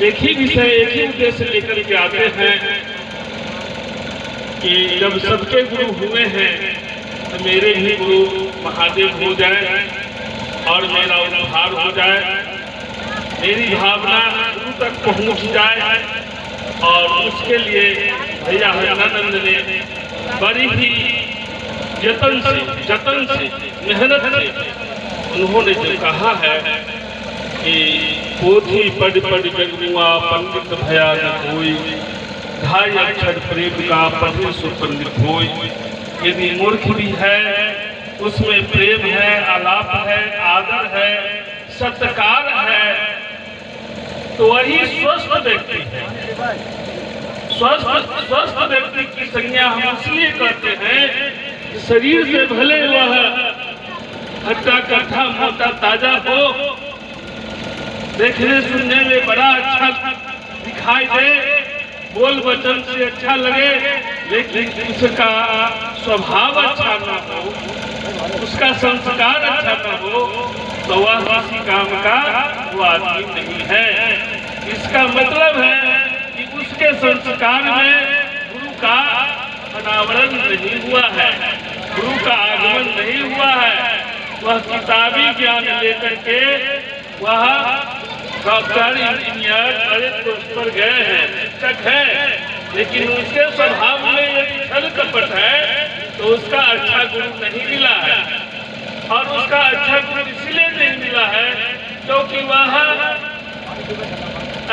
एक ही विषय, एक ही उद्देश्य लेकर के आते हैं कि जब सबके गुरु हुए हैं तो मेरे भी गुरु महादेव हो जाए और मेरा उद्धार हो जाए, मेरी भावना गुरु तक पहुंच जाए। और उसके लिए भैया हरिनानंद ने बड़ी ही जतन से मेहनत से उन्होंने जो कहा है कि पोथी पढ़ पढ़ जगमुआ पंडित भया न कोई, ढाई अक्षर प्रेम का पढ़े सो पंडित होय। यदि मूर्ख भी है उसमें प्रेम है, आलाप है, आदर है, सत्कार है, तो वही स्वस्थ व्यक्ति है। स्वस्थ व्यक्ति की संज्ञा हम इसलिए करते हैं, शरीर से भले वह हट्टा कट्ठा मोटा ताजा हो, देखने सुनने में बड़ा अच्छा दिखाई दे, बोल वचन से अच्छा लगे, लेकिन उसका स्वभाव अच्छा न हो, उसका संस्कार अच्छा न हो, तो वह किसी काम का वो आदमी नहीं है। इसका मतलब है कि उसके संस्कार में गुरु का अनावरण नहीं हुआ है, गुरु का आगमन नहीं हुआ है। वह किताबी ज्ञान लेकर के वह डॉक्टर, इंजीनियर, बड़े पोस्ट पर गए हैं, शिक्षक है, लेकिन उसके स्वभाव में यदि छल कपट है तो उसका अच्छा गुरु नहीं मिला है। और उसका अच्छा गुरु इसलिए नहीं मिला है क्योंकि वह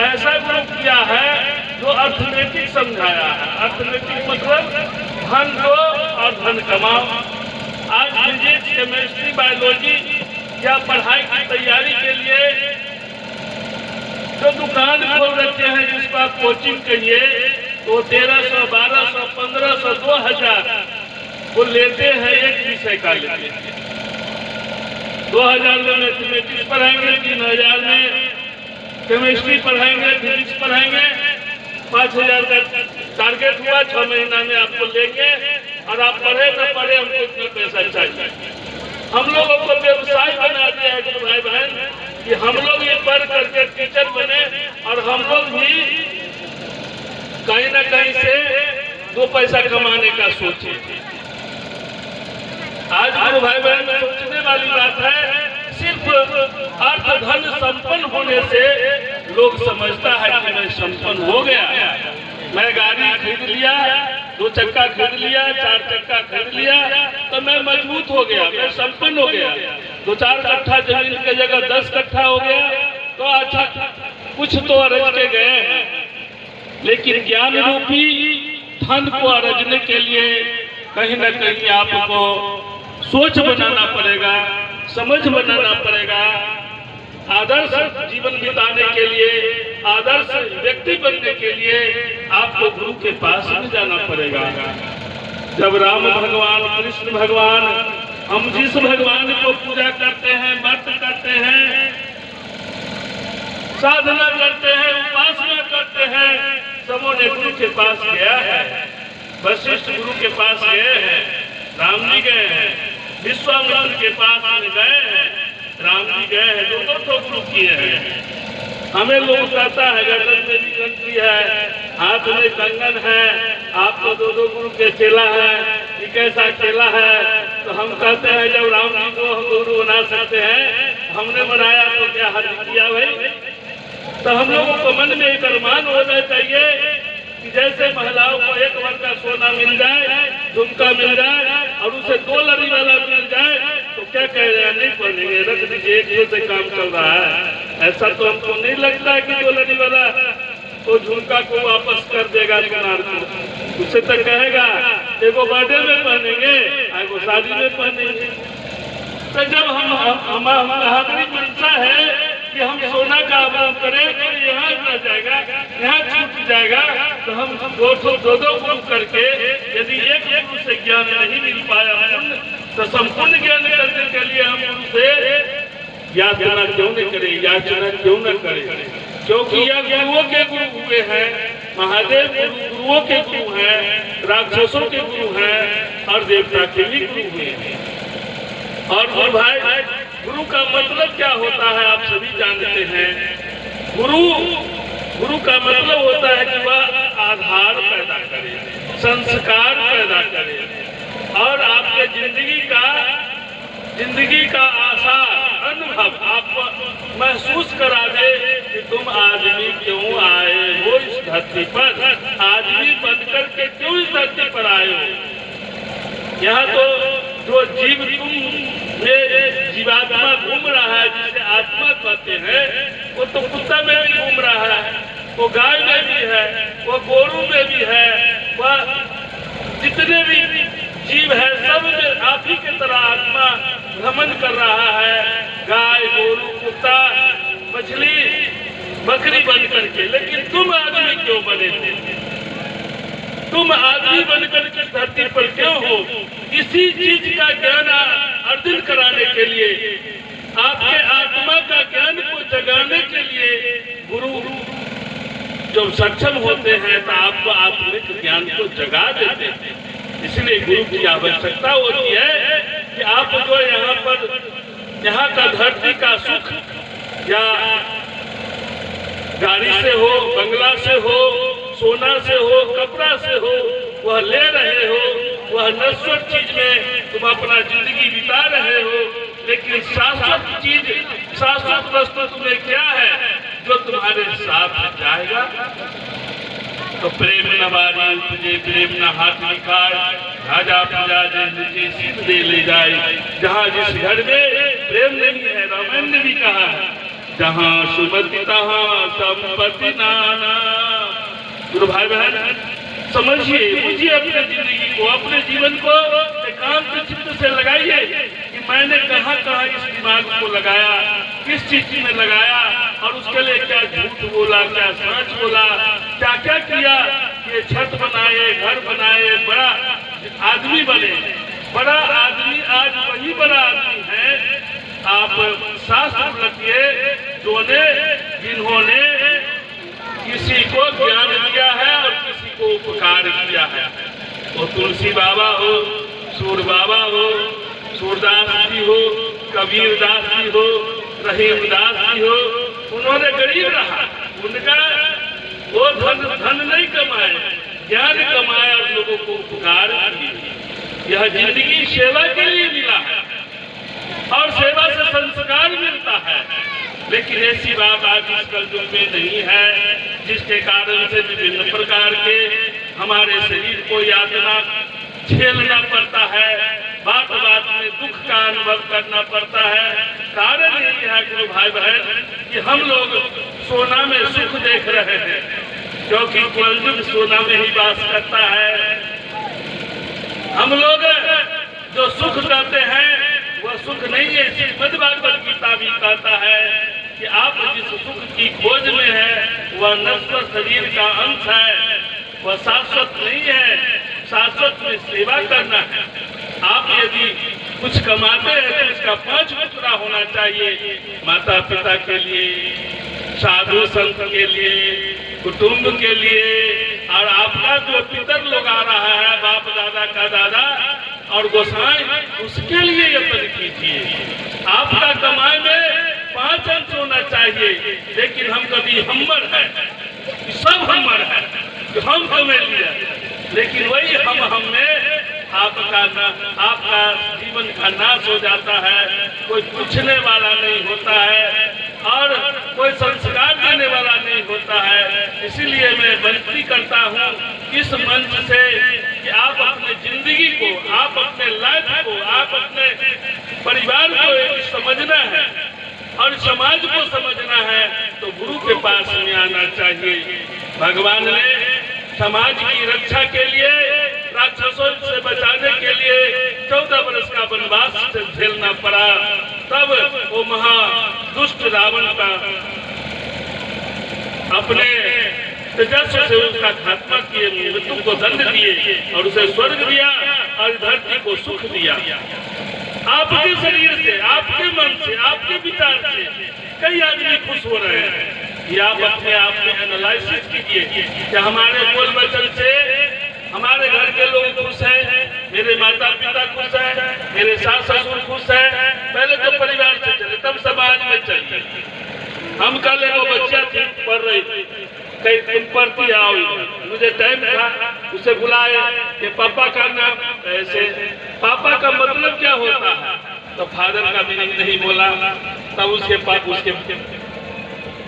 ऐसा गुरु किया है जो अर्थनैतिक समझाया है। अर्थनैतिक मतलब धन दो और धन कमाओ। आज फिजिक्स, केमिस्ट्री, बायोलॉजी या पढ़ाई की तैयारी के लिए जो दुकान खोल रखे हैं, जिसको आप कोचिंग कहिए, तो 1300, 1200, 1500, 2000 वो लेते हैं, एक विषय का लेते हैं। 2000 में मैथमेटिक्स पढ़ाएंगे, 3000 में केमिस्ट्री पढ़ाएंगे, फिजिक्स पढ़ाएंगे, 5000 का टारगेट हुआ, 6 महीना में आपको लेंगे और आप पढ़े न पढ़े हमको इतना पैसा चाहिए। हम लोगों को व्यवसाय बना दिया है गुरु भाई बहन कि हम लोग ये पढ़ करके टीचर बने और हम लोग भी कहीं न कहीं से 2 पैसा कमाने का सोचे। आज गुरु भाई बहन सोचने वाली बात है, सिर्फ अर्थ धन संपन्न होने से लोग समझता है कि मैं संपन्न हो गया, मैं गाड़ी खरीद लिया, 2 चक्का खरीद लिया, 4 चक्का खरीद लिया, तो मैं मजबूत हो गया, मैं संपन्न हो गया। 2-4 कट्ठा जमीन की जगह 10 कट्ठा हो गया तो अच्छा कुछ तो अर्ज के गए हैं। लेकिन ज्ञान रूपी धन को अर्जने के लिए कहीं न कहीं आपको सोच बनाना पड़ेगा, समझ बनाना पड़ेगा। आदर्श जीवन बिताने के लिए, आदर्श व्यक्ति बनने के लिए आपको गुरु के पास में जाना पड़ेगा। जब राम भगवान, कृष्ण भगवान, हम जिस भगवान को पूजा करते हैं, व्रत करते हैं, साधना करते हैं, उपासना करते हैं, सबों ने गुरु के पास गया है। वशिष्ठ गुरु के पास गए हैं, राम जी गए हैं, विश्वामित्र के पास में गए हैं, राम जी गए हैं, 2 गुरु किए हैं। हमें लोग कहता है गर्दन में भी घंटी है, हाथ में कंगन है, आप तो 2 गुरु के चेला है, ये कैसा चेला है? तो हम कहते हैं जब राम जी को हम गुरु बना सकते हैं, हमने बनाया तो क्या हद किया भाई? तो हम लोगों को मन में एक अरमान होना चाहिए कि जैसे महिलाओं को 1 भर का सोना मिल जाए, झुमका मिल जाए और उसे 2 लड़ी वाला मिल जाए तो क्या कह रहे हैं, नहीं पढ़ेंगे, रख दीजिए, एक से काम चल रहा है। ऐसा तो हमको नहीं लगता है कि 2 लड़ी वाला तो झुमका को वापस कर देगा सुनार को। उससे तो कहेगा एगो बर्थडे में पहनेंगे, एगो शादी में पहनेंगे। तो जब हमारी मंशा है कि हम सोना का आभरण करें तो यहाँ रह जाएगा, यहाँ छूट जाएगा, तो हम 2 गुरु करके यदि एक गुरु से ज्ञान नहीं मिल पाया तो संपूर्ण ज्ञान करने के लिए हम उनसे याचना क्यों न करें, याचना क्यों न करें? क्योंकि यह गुरुओं के गुरु हुए हैं, महादेव गुरुओं के गुरु हैं, राक्षसों के गुरु हैं और देवता के भी गुरु हुए हैं। और गुरु भाई, गुरु का मतलब क्या होता है आप सभी जानते हैं। गुरु गुरु का मतलब होता है कि वह आधार पैदा करे, संस्कार पैदा करे और आपके जिंदगी का आसार अनुभव आप महसूस करा दे कि तुम आदमी क्यों आए हो इस धरती पर, आदमी बनकर के क्यों इस धरती पर आए हो। यहाँ तो जो जीव तुम में जीवात्मा घूम रहा है, जिसे आत्मा कहते हैं, वो तो कुत्ता में भी घूम रहा है, वो गाय में भी है, वो गोरू में भी है, वह जितने भी जीव है सब में आप ही की तरह आत्मा भ्रमण कर रहा है, गाय गोरू कुत्ता मछली बकरी बन करके। लेकिन तुम आदमी क्यों बने थे, तुम आदमी बनकर के धरती पर क्यों हो? इसी चीज का ज्ञान अर्जन कराने के लिए, आपके आत्मा का ज्ञान को जगाने के लिए गुरु जब सक्षम होते हैं तो आपको आत्मिक ज्ञान को जगा देते हैं। इसलिए गुरु की आवश्यकता होती है कि आप जो यहाँ का धरती का सुख या गाड़ी से हो, बंगला से हो, सोना से हो, कपड़ा से हो, वह ले रहे हो, वह नश्वर चीज में तुम अपना जिंदगी बिता रहे हो। लेकिन शाश्वत चीज, शाश्वत वस्तु तुम्हें क्या है जो तुम्हारे साथ जाएगा? तो प्रेम न बारी तुझे प्रेम न हाथ निकाल, राजा प्रजा नीचे सीध दे ले जाए। जहाँ जिस घर में प्रेम नहीं है, रामायण ने भी कहा है, जहाँ सुमति तहाँ संपत्ति नाना। गुरु भाई बहन समझिए, बुझिए अपने जिंदगी को, अपने जीवन को एकांत चित्त से लगाइए कि मैंने कहाँ कहाँ इस दिमाग को लगाया, किस चीज में लगाया और उसके लिए क्या झूठ बोला, क्या सच बोला, क्या क्या किया। ये छत बनाए, घर बनाए, बड़ा आदमी बने। बड़ा आदमी आज वही बड़ा आदमी है, आप शास्त्र रखिए, जिन्होंने किसी को ज्ञान दिया है और किसी को उपकार किया है। वो तुलसी बाबा हो, सूर बाबा हो, सूरदास जी हो, कबीर दास जी हो, रहीम दास जी हो, उन्होंने गरीब रहा, उनका वो धन नहीं कमाए, ज्ञान कमाया और लोगों को उपकार किया। यह जिंदगी सेवा के लिए मिला है और सेवा से संस्कार मिलता है। लेकिन ऐसी बात आज इस कलयुग में नहीं है, जिसके कारण से विभिन्न प्रकार के हमारे शरीर को यातना झेलना पड़ता है, बात बात में दुख का अनुभव करना पड़ता है। कारण यही है कि भाई बहन कि हम लोग सोना में सुख देख रहे हैं, क्योंकि कलयुग सोना में ही वास करता है। हम लोग जो सुख करते हैं वह सुख नहीं है। श्रीमद्भागवत गीता भी कहता है कि आप जिस सुख की खोज में है वह नश्वर शरीर का अंश है, वह शाश्वत नहीं है। शाश्वत में सेवा करना है। आप यदि कुछ कमाते हैं तो इसका 5 टुकड़ा होना चाहिए माता पिता के लिए, साधु संत के लिए, कुटुंब के लिए, और आपका जो पितर लोग आ रहा है, बाप दादा का दादा और गोसाई, उसके लिए यत्न कीजिए। आपका कमाई में 5 अंश होना चाहिए। लेकिन हम कभी हम्मर है, सब हम्मर है, हम कमा लिया, लेकिन वही हम में आपका जीवन का नाश हो जाता है। कोई पूछने वाला नहीं होता है और कोई संस्कार देने वाला नहीं होता है। इसीलिए मैं विनती करता हूँ इस मंच से कि आप अपने जिंदगी को, आप अपने लाइफ को, आप अपने परिवार को समझना है और समाज को समझना है तो गुरु के पास में आना चाहिए। भगवान ने समाज की रक्षा के लिए, राक्षसों से बचाने के लिए 14 वर्ष का वनवास झेलना पड़ा। तब वो महा दुष्ट रावण का अपने तेजस्व से उसका खात्मा किए, मृत्यु को दंड दिए और उसे स्वर्ग दिया और धरती को सुख दिया। आपके शरीर से, आपके मन से, आपके विचार से कई आदमी खुश हो रहे हैं। ये आप अपने आप में एनालिसिस कीजिए कि हमारे बोल वचन से हमारे घर के लोग खुश हैं, मेरे माता पिता खुश हैं, मेरे सास ससुर खुश हैं। पहले तो परिवार से चले, तब समाज में चलिए। हम कल वो बच्चा थी, पढ़ रही थी, कहीं तुम पढ़ती आओ, मुझे टाइम था, उसे बुलाए कि पापा का नाम ऐसे, पापा का मतलब क्या होता है, तो फादर का मीनिंग नहीं बोला। तब उसके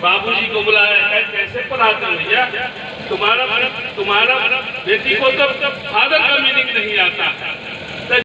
बाबूजी को बुलाया, कैसे पढ़ाते हो भैया, तुम्हारा बेटी को तो फादर का मीनिंग नहीं आता।